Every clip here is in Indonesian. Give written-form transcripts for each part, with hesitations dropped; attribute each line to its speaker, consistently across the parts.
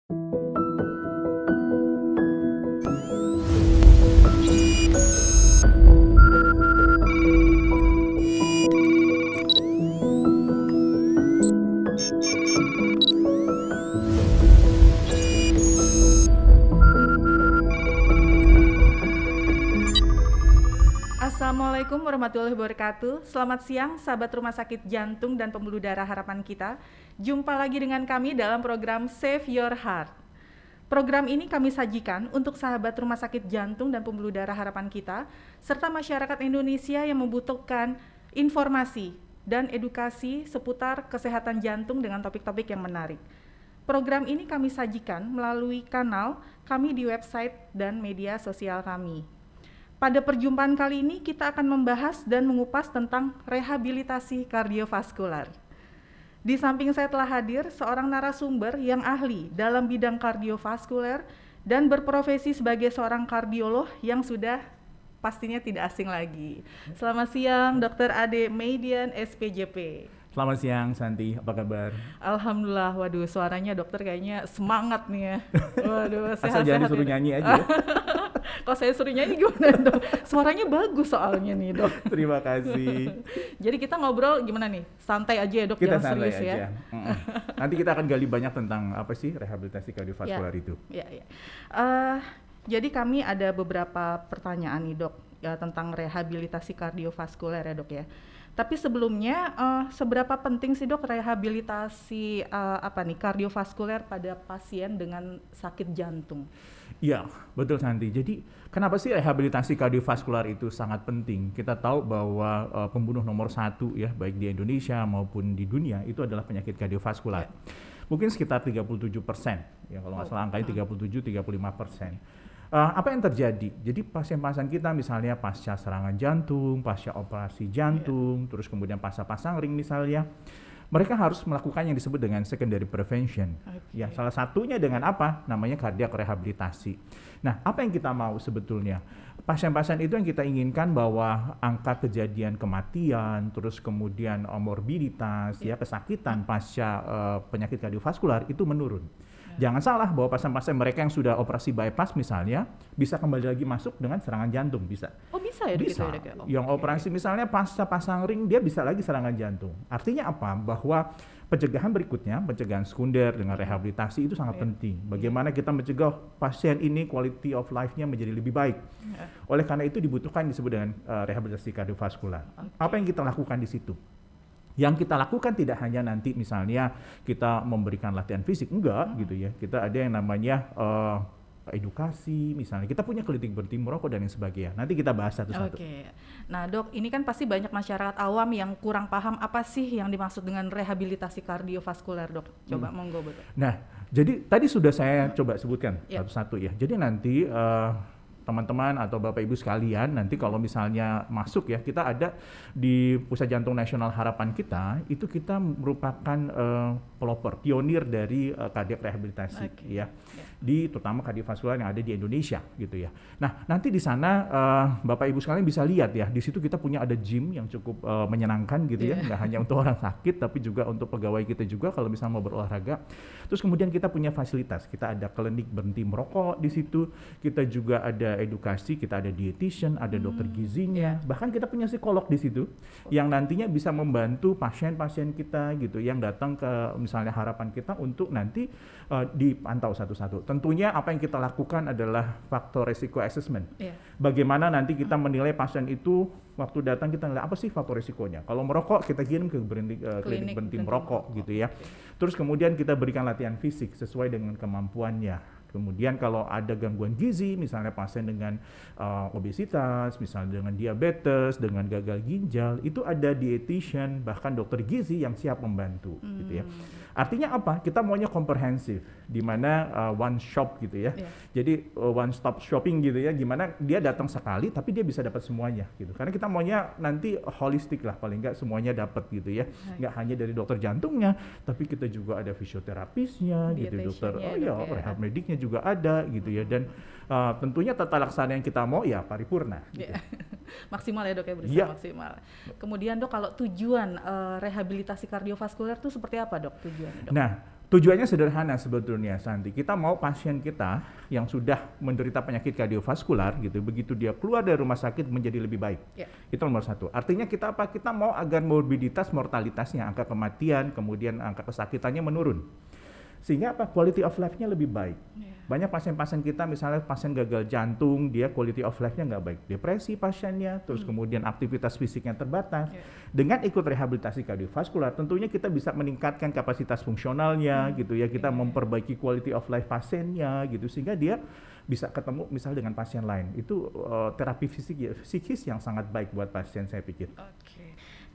Speaker 1: Assalamualaikum warahmatullahi wabarakatuh. Selamat siang sahabat Rumah Sakit Jantung dan Pembuluh Darah Harapan Kita. Jumpa lagi dengan kami dalam program Save Your Heart. Program ini kami sajikan untuk sahabat Rumah Sakit Jantung dan Pembuluh Darah Harapan Kita serta masyarakat Indonesia yang membutuhkan informasi dan edukasi seputar kesehatan jantung dengan topik-topik yang menarik. Program ini kami sajikan melalui kanal kami di website dan media sosial kami. Pada perjumpaan kali ini kita akan membahas dan mengupas tentang rehabilitasi kardiovaskular. Di samping saya telah hadir seorang narasumber yang ahli dalam bidang kardiovaskuler dan berprofesi sebagai seorang kardiolog yang sudah pastinya tidak asing lagi. Selamat siang Dr. Ade Meidian, SPJP.
Speaker 2: Selamat siang Santi, apa kabar?
Speaker 1: Alhamdulillah, waduh suaranya dokter kayaknya semangat nih ya. Waduh,
Speaker 2: sehat-sehat. Asal jangan disuruh nyanyi aja.
Speaker 1: Kalau saya suruh nyanyi gimana dok? Suaranya bagus soalnya nih dok.
Speaker 2: Terima kasih.
Speaker 1: Jadi kita ngobrol gimana nih? Santai aja ya dok,
Speaker 2: kita
Speaker 1: jangan serius
Speaker 2: aja.
Speaker 1: Ya.
Speaker 2: Nanti kita akan gali banyak tentang apa sih rehabilitasi kardiovaskular itu.
Speaker 1: Ya. Jadi kami ada beberapa pertanyaan nih dok ya, tentang rehabilitasi kardiovaskuler ya dok ya. Tapi sebelumnya seberapa penting sih dok rehabilitasi kardiovaskuler pada pasien dengan sakit jantung?
Speaker 2: Iya, betul Santi. Jadi kenapa sih rehabilitasi kardiovaskular itu sangat penting? Kita tahu bahwa pembunuh nomor 1 ya, baik di Indonesia maupun di dunia itu adalah penyakit kardiovaskular. Mungkin sekitar 37%, ya kalau nggak salah angkanya 37-35%. Apa yang terjadi? Jadi pasien-pasien kita misalnya pasca serangan jantung, pasca operasi jantung, terus kemudian pasca pasang ring misalnya, mereka harus melakukan yang disebut dengan secondary prevention. Ya, salah satunya dengan apa? Namanya cardiac rehabilitasi. Nah, apa yang kita mau sebetulnya? Pasien-pasien itu yang kita inginkan bahwa angka kejadian kematian, terus kemudian morbiditas, ya kesakitan pasca penyakit kardiovaskular itu menurun. Jangan salah bahwa pasien-pasien mereka yang sudah operasi bypass misalnya bisa kembali lagi masuk dengan serangan jantung, bisa.
Speaker 1: Oh bisa ya?
Speaker 2: Bisa.
Speaker 1: Gitu ya,
Speaker 2: yang operasi misalnya pasca pasang ring dia bisa lagi serangan jantung. Artinya apa? Bahwa pencegahan berikutnya, pencegahan sekunder dengan rehabilitasi itu sangat penting. Bagaimana kita mencegah pasien ini quality of life-nya menjadi lebih baik. Oleh karena itu dibutuhkan disebut dengan rehabilitasi kardiovaskular. Apa yang kita lakukan di situ? Yang kita lakukan tidak hanya nanti misalnya kita memberikan latihan fisik, enggak gitu ya. Kita ada yang namanya edukasi misalnya. Kita punya klinik berhenti merokok dan lain sebagainya. Nanti kita bahas satu-satu.
Speaker 1: Oke. Nah dok, ini kan pasti banyak masyarakat awam yang kurang paham apa sih yang dimaksud dengan rehabilitasi kardiovaskuler dok. Coba monggo betul.
Speaker 2: Nah, jadi tadi sudah saya coba sebutkan satu-satu ya. Jadi nanti teman-teman atau Bapak Ibu sekalian nanti kalau misalnya masuk ya, kita ada di Pusat Jantung Nasional Harapan Kita, itu kita merupakan pelopor, pionir dari kardiak rehabilitasi ya. Di terutama kardiovaskular yang ada di Indonesia gitu ya. Nah, nanti di sana Bapak Ibu sekalian bisa lihat ya, di situ kita punya ada gym yang cukup menyenangkan gitu ya, nggak hanya untuk orang sakit tapi juga untuk pegawai kita juga kalau misalnya mau berolahraga. Terus kemudian kita punya fasilitas, kita ada klinik berhenti merokok di situ, kita juga ada edukasi, kita ada dietitian, ada dokter gizinya, bahkan kita punya psikolog di situ yang nantinya bisa membantu pasien-pasien kita gitu yang datang ke misalnya harapan kita untuk nanti dipantau satu-satu. Tentunya apa yang kita lakukan adalah faktor resiko assessment. Bagaimana nanti kita menilai pasien itu waktu datang kita nilai apa sih faktor resikonya. Kalau merokok kita kirim ke klinik berhenti merokok gitu ya. Terus kemudian kita berikan latihan fisik sesuai dengan kemampuannya. Kemudian kalau ada gangguan gizi, misalnya pasien dengan obesitas, misalnya dengan diabetes, dengan gagal ginjal, itu ada dietitian, bahkan dokter gizi yang siap membantu, gitu ya. Artinya apa? Kita maunya komprehensif, di mana one shop gitu ya. Jadi one stop shopping gitu ya, gimana dia datang sekali tapi dia bisa dapat semuanya gitu. Karena kita maunya nanti holistik lah, paling nggak semuanya dapat gitu ya. Nggak hanya dari dokter jantungnya, tapi kita juga ada fisioterapisnya gitu, dokter rehab mediknya juga ada gitu ya. Dan tentunya tata laksana yang kita mau ya paripurna gitu.
Speaker 1: Maksimal ya dok ya, berusaha maksimal. Kemudian dok, kalau tujuan rehabilitasi kardiovaskuler itu seperti apa dok tujuannya dok?
Speaker 2: Nah, Tujuannya sederhana sebetulnya, Santi. Kita mau pasien kita yang sudah menderita penyakit kardiovaskular gitu, begitu dia keluar dari rumah sakit menjadi lebih baik. Itu nomor satu. Artinya kita apa? Kita mau agar morbiditas, mortalitasnya, angka kematian, kemudian angka kesakitannya menurun. Sehingga apa? Quality of life-nya lebih baik. Banyak pasien-pasien kita, misalnya pasien gagal jantung, dia quality of life-nya nggak baik. Depresi pasiennya, terus kemudian aktivitas fisiknya terbatas. Dengan ikut rehabilitasi kardiovaskular, tentunya kita bisa meningkatkan kapasitas fungsionalnya, gitu ya. Kita memperbaiki quality of life pasiennya, gitu. Sehingga dia bisa ketemu misalnya dengan pasien lain. Itu terapi psikis yang sangat baik buat pasien, saya pikir.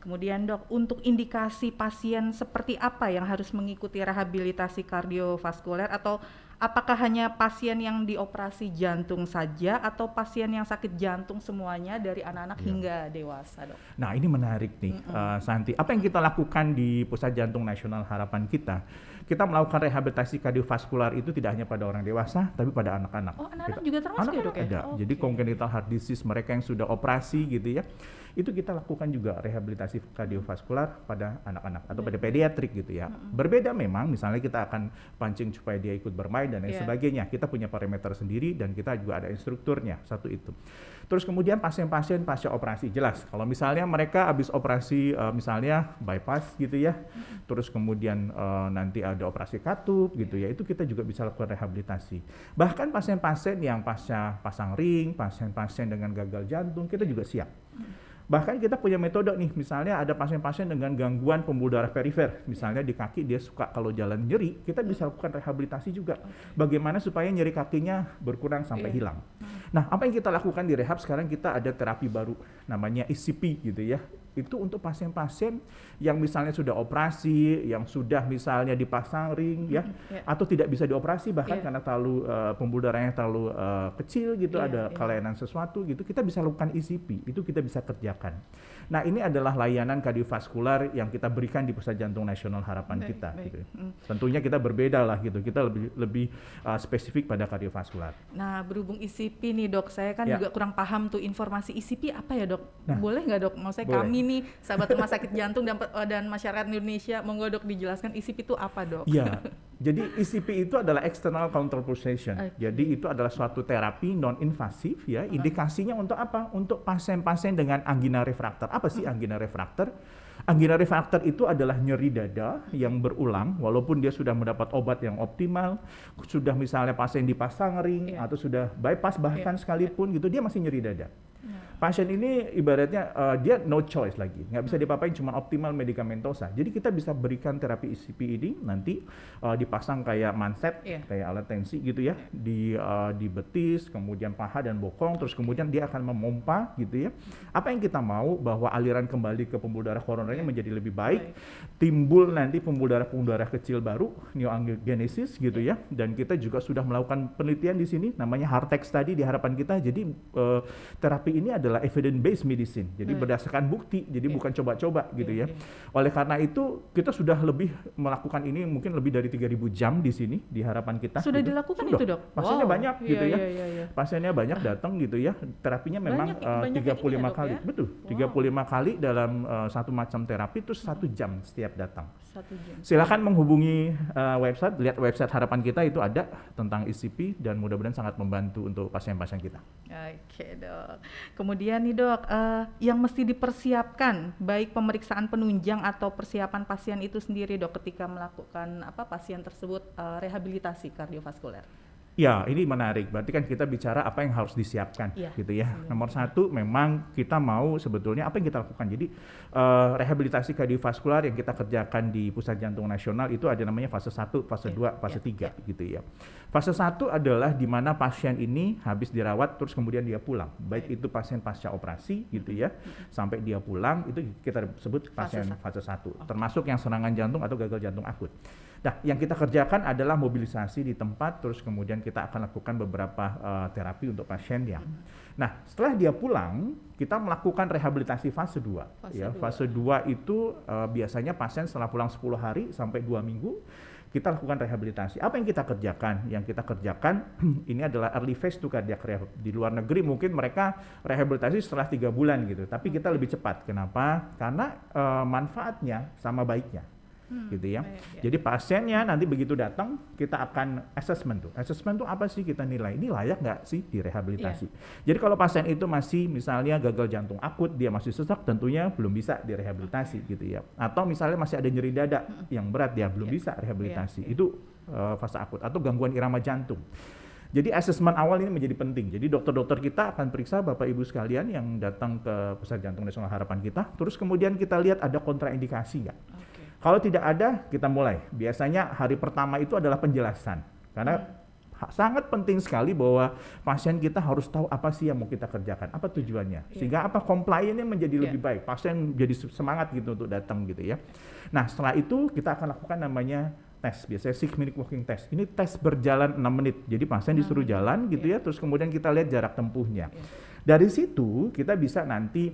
Speaker 1: Kemudian dok, untuk indikasi pasien seperti apa yang harus mengikuti rehabilitasi kardiovaskuler, atau apakah hanya pasien yang dioperasi jantung saja atau pasien yang sakit jantung semuanya dari anak-anak hingga dewasa, dok?
Speaker 2: Nah, ini menarik nih, Santi. Apa yang kita lakukan di Pusat Jantung Nasional Harapan kita? Kita melakukan rehabilitasi kardiovaskular itu tidak hanya pada orang dewasa, tapi pada anak-anak.
Speaker 1: Oh, anak-anak juga termasuk ya, dok?
Speaker 2: Ada. Jadi congenital heart disease, mereka yang sudah operasi gitu ya, itu kita lakukan juga rehabilitasi kardiovaskular pada anak-anak atau pada pediatrik gitu ya. Berbeda memang, misalnya kita akan pancing supaya dia ikut bermain dan lain sebagainya. Kita punya parameter sendiri dan kita juga ada instrukturnya, satu itu. Terus kemudian pasien-pasien pasca operasi, jelas. Kalau misalnya mereka habis operasi misalnya bypass gitu ya, terus kemudian nanti ada operasi katup gitu ya, itu kita juga bisa lakukan rehabilitasi. Bahkan pasien-pasien yang pasca pasang ring, pasien-pasien dengan gagal jantung, kita juga siap. Bahkan kita punya metode nih, misalnya ada pasien-pasien dengan gangguan pembuluh darah perifer, misalnya di kaki dia suka kalau jalan nyeri, kita bisa lakukan rehabilitasi juga. Bagaimana supaya nyeri kakinya berkurang sampai hilang. Nah, apa yang kita lakukan di rehab sekarang, kita ada terapi baru namanya ECP gitu ya. Itu untuk pasien-pasien yang misalnya sudah operasi, yang sudah misalnya dipasang ring ya, atau tidak bisa dioperasi bahkan karena terlalu pembuluh darahnya terlalu kecil gitu, ada kelainan sesuatu gitu, kita bisa lakukan ECP, itu kita bisa kerjakan. Nah, ini adalah layanan kardiovaskular yang kita berikan di Pusat Jantung Nasional Harapan kita. Gitu. Tentunya kita berbeda lah gitu, kita lebih spesifik pada kardiovaskular.
Speaker 1: Nah, berhubung ECP nih dok, saya kan juga kurang paham tuh informasi ECP apa ya dok? Nah, boleh nggak dok? Maksudnya kami nih sahabat rumah sakit jantung dan masyarakat Indonesia, monggo dok dijelaskan ECP itu apa dok?
Speaker 2: Iya, jadi ECP itu adalah external counterpulsation. Jadi itu adalah suatu terapi non-invasif ya. Indikasinya untuk apa? Untuk pasien-pasien dengan angina refraktor. Apa sih angina refraktor? Angina refraktor itu adalah nyeri dada yang berulang, walaupun dia sudah mendapat obat yang optimal, sudah misalnya pasien dipasang ring atau sudah bypass bahkan sekalipun gitu, dia masih nyeri dada. Pasien ini ibaratnya dia no choice lagi, nggak bisa dipapain, cuma optimal medikamentosa. Jadi kita bisa berikan terapi ECP ini nanti dipasang kayak manset, kayak alat tensi gitu ya, di betis, kemudian paha dan bokong, terus kemudian dia akan memompa gitu ya. Apa yang kita mau bahwa aliran kembali ke pembuluh darah koronernya menjadi lebih baik, timbul nanti pembuluh darah kecil baru, neoangiogenesis gitu ya. Dan kita juga sudah melakukan penelitian di sini, namanya Heartex tadi di harapan kita. Jadi terapi ini adalah evidence-based medicine, jadi berdasarkan bukti, jadi bukan coba-coba gitu ya. Oleh karena itu, kita sudah lebih melakukan ini mungkin lebih dari 3.000 jam di sini, di harapan kita.
Speaker 1: Sudah gitu. Dilakukan sudah. Itu dok?
Speaker 2: Pasiennya banyak gitu ya. Pasiennya banyak datang gitu ya, terapinya memang 35 kali. Ya? Betul, 35 kali dalam satu macam terapi, terus 1 jam setiap datang.
Speaker 1: 1 jam.
Speaker 2: Silakan menghubungi website, lihat website harapan kita, itu ada tentang ECP dan mudah-mudahan sangat membantu untuk pasien-pasien kita.
Speaker 1: Oke dok. Kemudian nih dok, yang mesti dipersiapkan baik pemeriksaan penunjang atau persiapan pasien itu sendiri dok ketika melakukan pasien tersebut rehabilitasi kardiovaskuler.
Speaker 2: Ya, ini menarik. Berarti kan kita bicara apa yang harus disiapkan, gitu ya. Nomor satu, memang kita mau sebetulnya apa yang kita lakukan. Jadi rehabilitasi kardiovaskular yang kita kerjakan di Pusat Jantung Nasional itu ada namanya fase 1, fase 2, fase 3, gitu ya. Fase 1 adalah di mana pasien ini habis dirawat terus kemudian dia pulang. Baik itu pasien pasca operasi, gitu ya, sampai dia pulang, itu kita sebut pasien fase 1. Termasuk yang serangan jantung atau gagal jantung akut. Nah, yang kita kerjakan adalah mobilisasi di tempat, terus kemudian kita akan lakukan beberapa terapi untuk pasiennya. Nah, setelah dia pulang, kita melakukan rehabilitasi fase 2. Fase 2 itu biasanya pasien setelah pulang 10 hari sampai 2 minggu, kita lakukan rehabilitasi. Apa yang kita kerjakan? Yang kita kerjakan ini adalah early phase to cardiac rehab. Di luar negeri mungkin mereka rehabilitasi setelah 3 bulan gitu, tapi kita lebih cepat. Kenapa? Karena manfaatnya sama baiknya. gitu ya.
Speaker 1: Baik, ya.
Speaker 2: Jadi pasiennya nanti begitu datang kita akan assessment tuh. Assessment tuh apa sih, kita nilai ini layak nggak sih direhabilitasi. Jadi kalau pasien itu masih misalnya gagal jantung akut, dia masih sesak, tentunya belum bisa direhabilitasi gitu ya. Atau misalnya masih ada nyeri dada yang berat, dia belum bisa rehabilitasi. Itu fase akut. Atau gangguan irama jantung. Jadi asesmen awal ini menjadi penting. Jadi dokter-dokter kita akan periksa Bapak Ibu sekalian yang datang ke Pusat Jantung Nasional Harapan kita. Terus kemudian kita lihat ada kontraindikasi nggak. Kalau tidak ada, kita mulai. Biasanya hari pertama itu adalah penjelasan. Karena sangat penting sekali bahwa pasien kita harus tahu apa sih yang mau kita kerjakan, apa tujuannya. Sehingga apa compliance-nya menjadi lebih baik. Pasien jadi semangat gitu untuk datang gitu ya. Nah setelah itu kita akan lakukan namanya tes, biasanya 6-minute walking test. Ini tes berjalan 6 menit. Jadi pasien disuruh jalan gitu ya, terus kemudian kita lihat jarak tempuhnya. Dari situ kita bisa nanti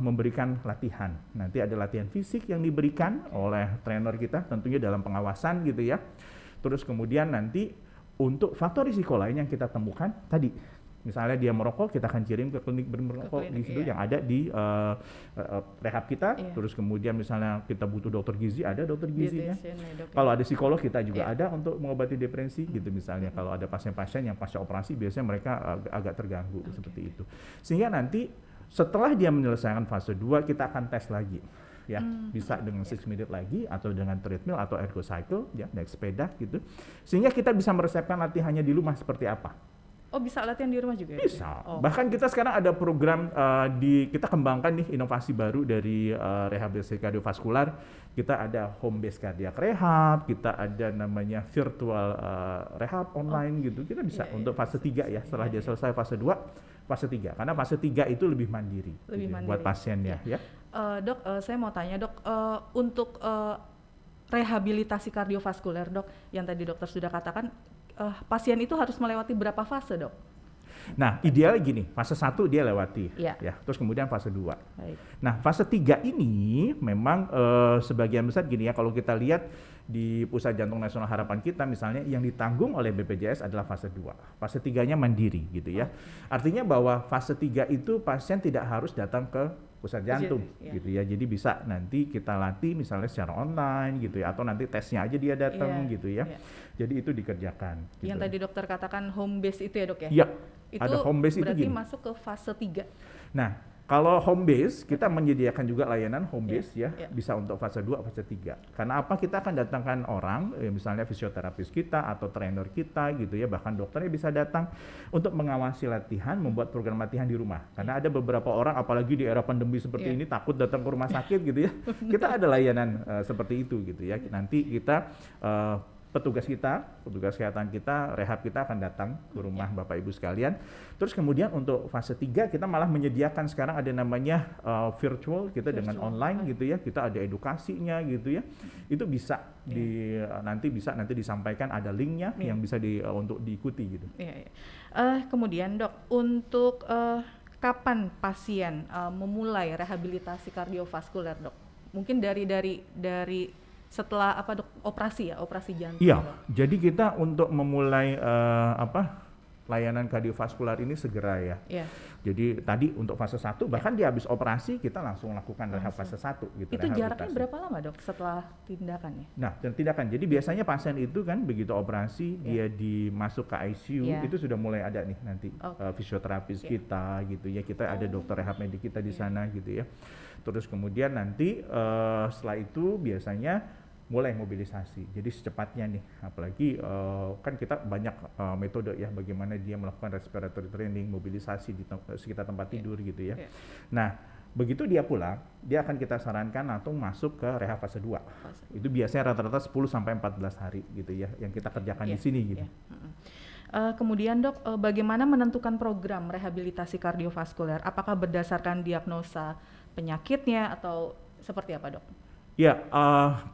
Speaker 2: memberikan latihan. Nanti ada latihan fisik yang diberikan oleh trainer kita, tentunya dalam pengawasan gitu ya. Terus kemudian nanti untuk faktor risiko lain yang kita temukan tadi. Misalnya dia merokok, kita akan kirim ke klinik bermerokok di situ yang ada di rehab kita. Terus kemudian misalnya kita butuh dokter gizi, ada dokter gizinya. Kalau ada psikolog, kita juga ada untuk mengobati depresi gitu misalnya. Kalau ada pasien-pasien yang pasca operasi, biasanya mereka agak terganggu seperti itu. Sehingga nanti setelah dia menyelesaikan fase 2, kita akan tes lagi. Ya, bisa dengan 6 minute lagi atau dengan treadmill atau ergocycle, ya, naik sepeda gitu. Sehingga kita bisa meresepkan latihannya di rumah seperti apa.
Speaker 1: Oh, bisa latihan di rumah juga?
Speaker 2: Bisa. Bahkan kita sekarang ada program kita kembangkan nih inovasi baru dari rehabilitasi kardiovaskular. Kita ada home based cardiac rehab, kita ada namanya virtual rehab online gitu. Kita bisa untuk fase 3 ya, setelah dia selesai fase 2, fase 3. Karena fase 3 itu lebih mandiri, buat pasiennya ya.
Speaker 1: Dok, saya mau tanya dok, untuk rehabilitasi kardiovaskuler dok, yang tadi dokter sudah katakan, pasien itu harus melewati berapa fase dok?
Speaker 2: Nah idealnya gini, fase 1 dia lewati, ya, terus kemudian fase 2. Nah fase 3 ini memang sebagian besar gini ya, kalau kita lihat di Pusat Jantung Nasional Harapan kita misalnya yang ditanggung oleh BPJS adalah fase 2. Fase 3-nya mandiri gitu ya. Artinya bahwa fase 3 itu pasien tidak harus datang ke pusat jantung gitu ya. Jadi bisa nanti kita latih misalnya secara online gitu ya, atau nanti tesnya aja dia datang gitu ya. Jadi itu dikerjakan.
Speaker 1: Yang tadi dokter katakan home base itu ya dok ya?
Speaker 2: Iya.
Speaker 1: Itu
Speaker 2: ada home base
Speaker 1: berarti
Speaker 2: itu gini.
Speaker 1: masuk ke fase 3.
Speaker 2: Nah, kalau home base kita menyediakan juga layanan home base ya, bisa untuk fase 2, fase 3. Karena apa? Kita akan datangkan orang, misalnya fisioterapis kita atau trainer kita gitu ya, bahkan dokternya bisa datang untuk mengawasi latihan, membuat program latihan di rumah. Karena ada beberapa orang, apalagi di era pandemi seperti ini, takut datang ke rumah sakit gitu ya. Kita ada layanan seperti itu gitu ya. Nanti kita petugas kesehatan kita, rehab kita akan datang ke rumah Bapak Ibu sekalian. Terus kemudian untuk fase 3 kita malah menyediakan sekarang ada namanya virtual, kita dengan online gitu ya. Kita ada edukasinya gitu ya. Itu bisa nanti disampaikan, ada linknya yang bisa untuk diikuti gitu.
Speaker 1: Kemudian dok, untuk kapan pasien memulai rehabilitasi kardiovaskuler dok? Mungkin dari setelah operasi jantung.
Speaker 2: Iya, jadi kita untuk memulai layanan kardiovaskular ini segera ya. Jadi tadi untuk fase 1 bahkan dia habis operasi kita langsung lakukan rehab fase 1 gitu.
Speaker 1: Itu jaraknya berapa lama dok setelah tindakannya?
Speaker 2: Nah, tindakan. Jadi biasanya pasien itu kan begitu operasi dia dimasuk ke ICU itu sudah mulai ada nih nanti fisioterapis kita gitu ya. Kita ada dokter rehab medik kita di sana gitu ya. Terus kemudian nanti setelah itu biasanya mulai mobilisasi. Jadi secepatnya nih, apalagi kan kita banyak metode ya bagaimana dia melakukan respiratory training, mobilisasi di sekitar tempat tidur gitu ya. Nah, begitu dia pulang, dia akan kita sarankan langsung masuk ke rehab fase 2. Itu biasanya rata-rata 10 sampai 14 hari gitu ya yang kita kerjakan di sini gitu.
Speaker 1: Kemudian dok, bagaimana menentukan program rehabilitasi kardiovaskuler? Apakah berdasarkan diagnosa penyakitnya atau seperti apa dok?
Speaker 2: Ya,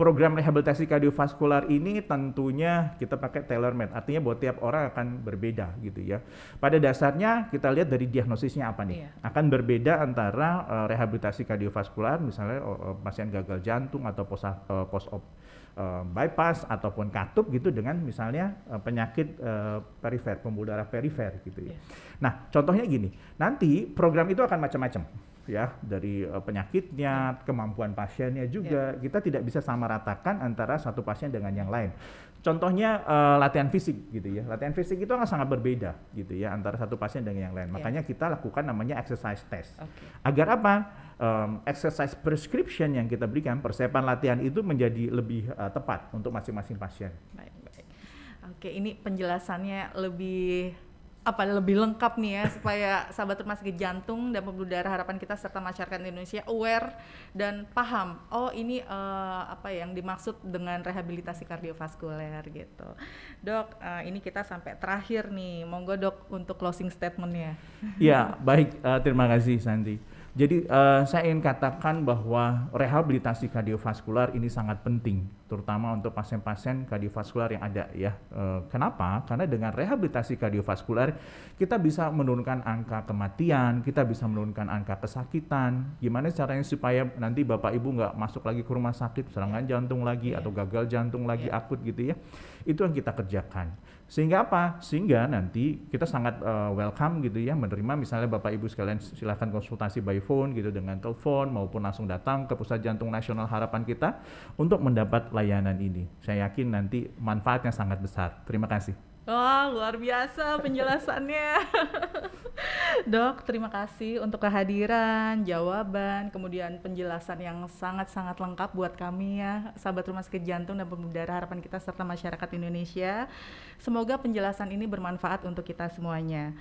Speaker 2: program rehabilitasi kardiovaskular ini tentunya kita pakai tailor-made, artinya bahwa tiap orang akan berbeda gitu ya. Pada dasarnya kita lihat dari diagnosisnya apa nih, akan berbeda antara rehabilitasi kardiovaskular, misalnya pasien gagal jantung atau post-op bypass ataupun katup gitu dengan misalnya penyakit perifer, pembuluh darah perifer gitu ya. Nah, contohnya gini, nanti program itu akan macam-macam. ya, dari penyakitnya, kemampuan pasiennya juga. Kita tidak bisa samaratakan antara satu pasien dengan yang lain. Contohnya latihan fisik gitu ya. Latihan fisik itu akan sangat berbeda gitu ya antara satu pasien dengan yang lain. Makanya kita lakukan namanya exercise test. Agar apa? Exercise prescription yang kita berikan, persiapan latihan itu menjadi lebih tepat untuk masing-masing pasien.
Speaker 1: Baik. Oke, ini penjelasannya lebih lengkap nih ya, supaya sahabat rumah sakit jantung dan pembuluh darah harapan kita serta masyarakat Indonesia aware dan paham. Oh, ini apa yang dimaksud dengan rehabilitasi kardiovaskuler gitu. Dok, ini kita sampai terakhir nih. Monggo Dok untuk closing statement-nya.
Speaker 2: Ya, baik. Terima kasih Santi. Jadi saya ingin katakan bahwa rehabilitasi kardiovaskular ini sangat penting, terutama untuk pasien-pasien kardiovaskular yang ada ya. Kenapa? Karena dengan rehabilitasi kardiovaskular kita bisa menurunkan angka kematian, kita bisa menurunkan angka kesakitan. Gimana caranya supaya nanti Bapak Ibu nggak masuk lagi ke rumah sakit serangan jantung lagi atau gagal jantung lagi akut gitu ya. Itu yang kita kerjakan. Sehingga apa? Sehingga nanti kita sangat welcome gitu ya, menerima misalnya Bapak Ibu sekalian silakan konsultasi by phone gitu dengan telepon maupun langsung datang ke Pusat Jantung Nasional Harapan kita untuk mendapat layanan ini. Saya yakin nanti manfaatnya sangat besar. Terima kasih.
Speaker 1: Wah, luar biasa penjelasannya. Dok, terima kasih untuk kehadiran, jawaban, kemudian penjelasan yang sangat-sangat lengkap buat kami ya, sahabat rumah sakit jantung dan pembuluh darah harapan kita serta masyarakat Indonesia. Semoga penjelasan ini bermanfaat untuk kita semuanya.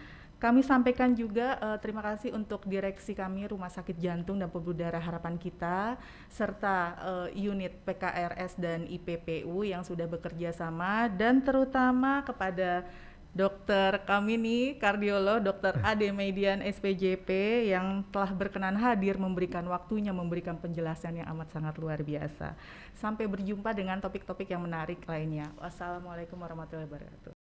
Speaker 1: Kami sampaikan juga terima kasih untuk direksi kami Rumah Sakit Jantung dan Pembuluh Darah Harapan Kita serta unit PKRS dan IPPU yang sudah bekerja sama, dan terutama kepada dokter kami nih, kardiolog Dr. Ade Median SPJP yang telah berkenan hadir memberikan waktunya, memberikan penjelasan yang amat sangat luar biasa. Sampai berjumpa dengan topik-topik yang menarik lainnya. Wassalamualaikum warahmatullahi wabarakatuh.